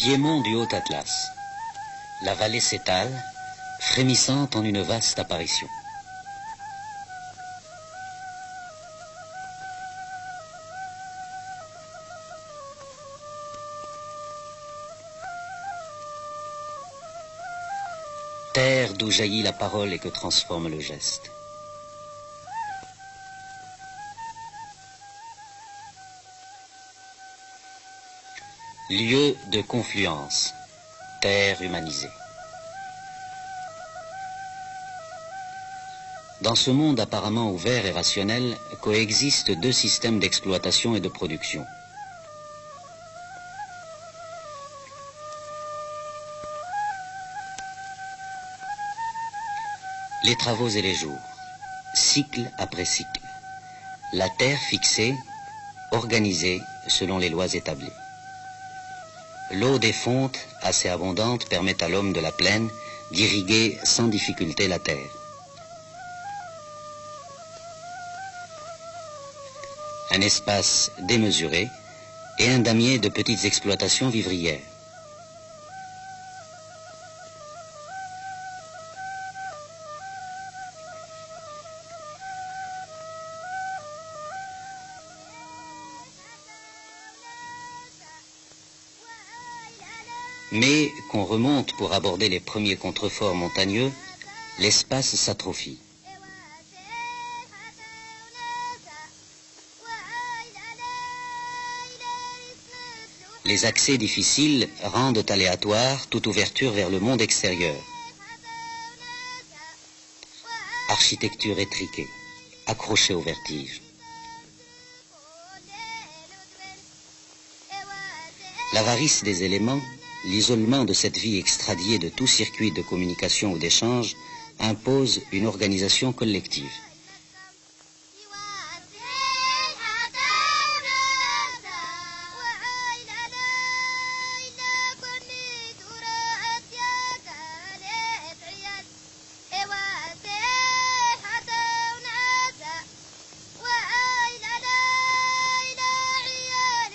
Piémont du Haut-Atlas. La vallée s'étale, frémissante en une vaste apparition. Terre d'où jaillit la parole et que transforme le geste. Lieu de confluence, terre humanisée. Dans ce monde apparemment ouvert et rationnel, coexistent deux systèmes d'exploitation et de production. Les travaux et les jours, cycle après cycle. La terre fixée, organisée selon les lois établies. L'eau des fontes, assez abondante, permet à l'homme de la plaine d'irriguer sans difficulté la terre. Un espace démesuré et un damier de petites exploitations vivrières. Mais qu'on remonte pour aborder les premiers contreforts montagneux, l'espace s'atrophie. Les accès difficiles rendent aléatoire toute ouverture vers le monde extérieur. Architecture étriquée, accrochée au vertige. L'avarice des éléments, l'isolement de cette vie extradiée de tout circuit de communication ou d'échange impose une organisation collective.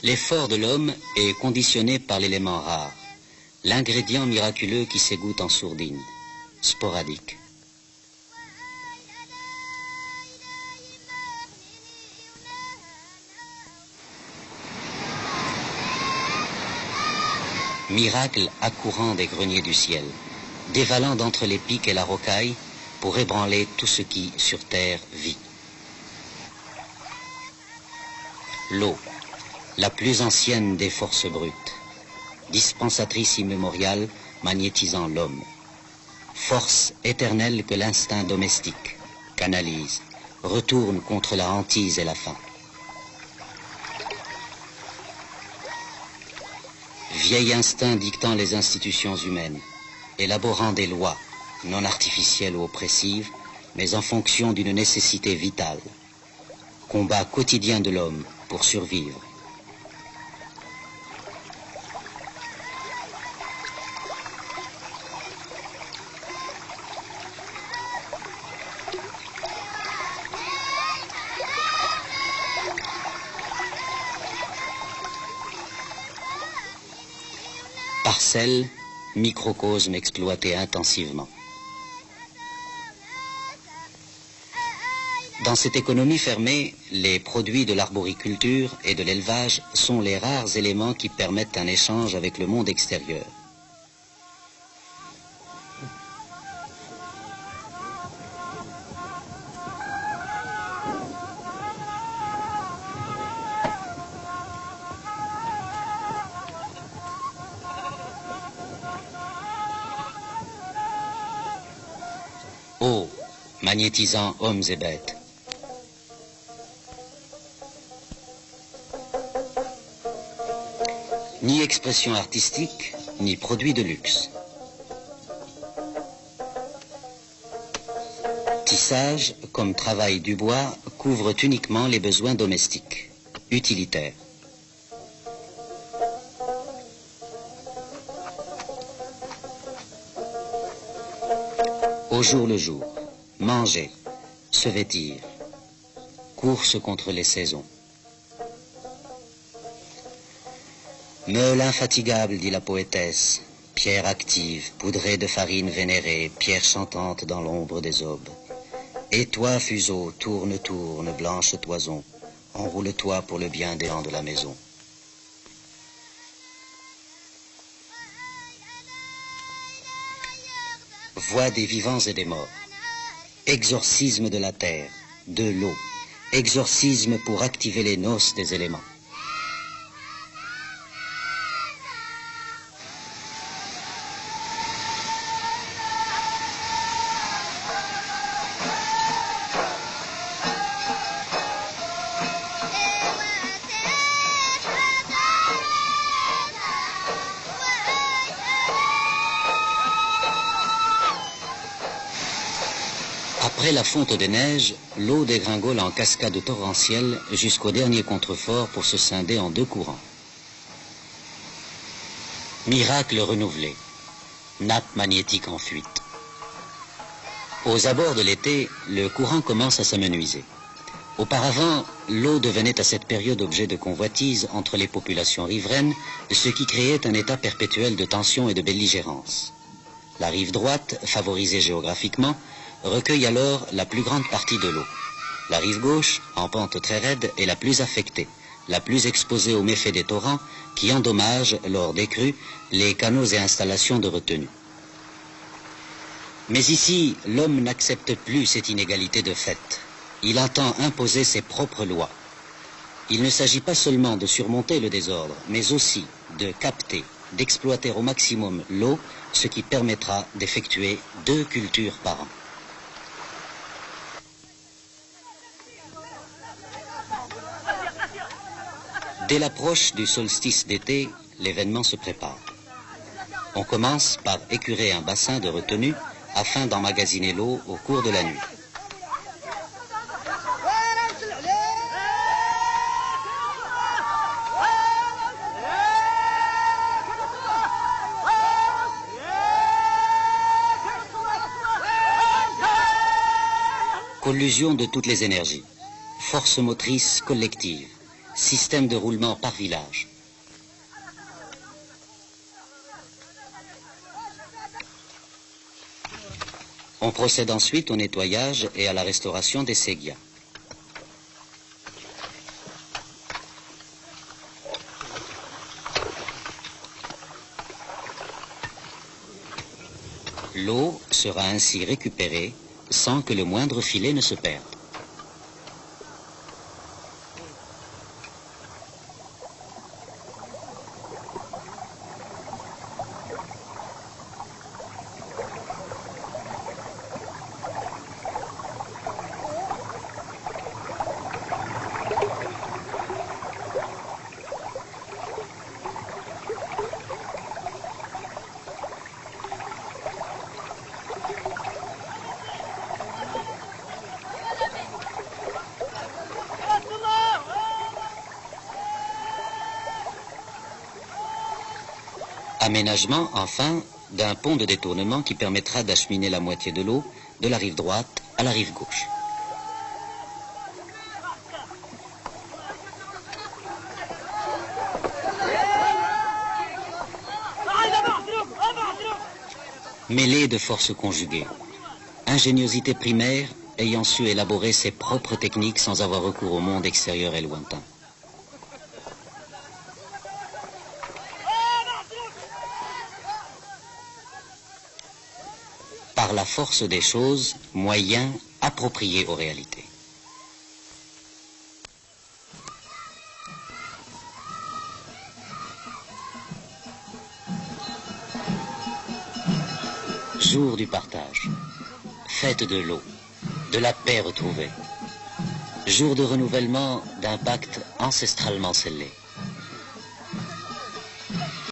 L'effort de l'homme est conditionné par l'élément rare, l'ingrédient miraculeux qui s'égoutte en sourdine, sporadique. Miracle accourant des greniers du ciel, dévalant d'entre les pics et la rocaille pour ébranler tout ce qui, sur terre, vit. L'eau, la plus ancienne des forces brutes, dispensatrice immémoriale magnétisant l'homme, force éternelle que l'instinct domestique canalise, retourne contre la hantise et la faim. Vieil instinct dictant les institutions humaines, élaborant des lois, non artificielles ou oppressives, mais en fonction d'une nécessité vitale. Combat quotidien de l'homme pour survivre. Parcelles, microcosmes exploités intensivement. Dans cette économie fermée, les produits de l'arboriculture et de l'élevage sont les rares éléments qui permettent un échange avec le monde extérieur. Eau, magnétisant hommes et bêtes. Ni expression artistique, ni produit de luxe. Tissage, comme travail du bois, couvre uniquement les besoins domestiques, utilitaires. Au jour le jour, manger, se vêtir, course contre les saisons. Meule infatigable, dit la poétesse, pierre active, poudrée de farine vénérée, pierre chantante dans l'ombre des aubes. Et toi, fuseau, tourne, tourne, blanche toison, enroule-toi pour le bien des gens de la maison. Voix des vivants et des morts. Exorcisme de la terre, de l'eau. Exorcisme pour activer les noces des éléments. Après la fonte des neiges, l'eau dégringole en cascade torrentielle jusqu'au dernier contrefort pour se scinder en deux courants. Miracle renouvelé. Nappe magnétique en fuite. Aux abords de l'été, le courant commence à s'amenuiser. Auparavant, l'eau devenait à cette période objet de convoitise entre les populations riveraines, ce qui créait un état perpétuel de tension et de belligérance. La rive droite, favorisée géographiquement, recueille alors la plus grande partie de l'eau. La rive gauche, en pente très raide, est la plus affectée, la plus exposée aux méfaits des torrents qui endommagent, lors des crues, les canaux et installations de retenue. Mais ici, l'homme n'accepte plus cette inégalité de fait. Il entend imposer ses propres lois. Il ne s'agit pas seulement de surmonter le désordre, mais aussi de capter, d'exploiter au maximum l'eau, ce qui permettra d'effectuer 2 cultures par an. Dès l'approche du solstice d'été, l'événement se prépare. On commence par écurer un bassin de retenue afin d'emmagasiner l'eau au cours de la nuit. Collusion de toutes les énergies, force motrice collective, système de roulement par village. On procède ensuite au nettoyage et à la restauration des séguias. L'eau sera ainsi récupérée sans que le moindre filet ne se perde. Aménagement, enfin, d'un pont de détournement qui permettra d'acheminer la moitié de l'eau de la rive droite à la rive gauche. Mêlée de forces conjuguées, ingéniosité primaire ayant su élaborer ses propres techniques sans avoir recours au monde extérieur et lointain. Par la force des choses, moyens appropriés aux réalités. Jour du partage, fête de l'eau, de la paix retrouvée, jour de renouvellement d'un pacte ancestralement scellé.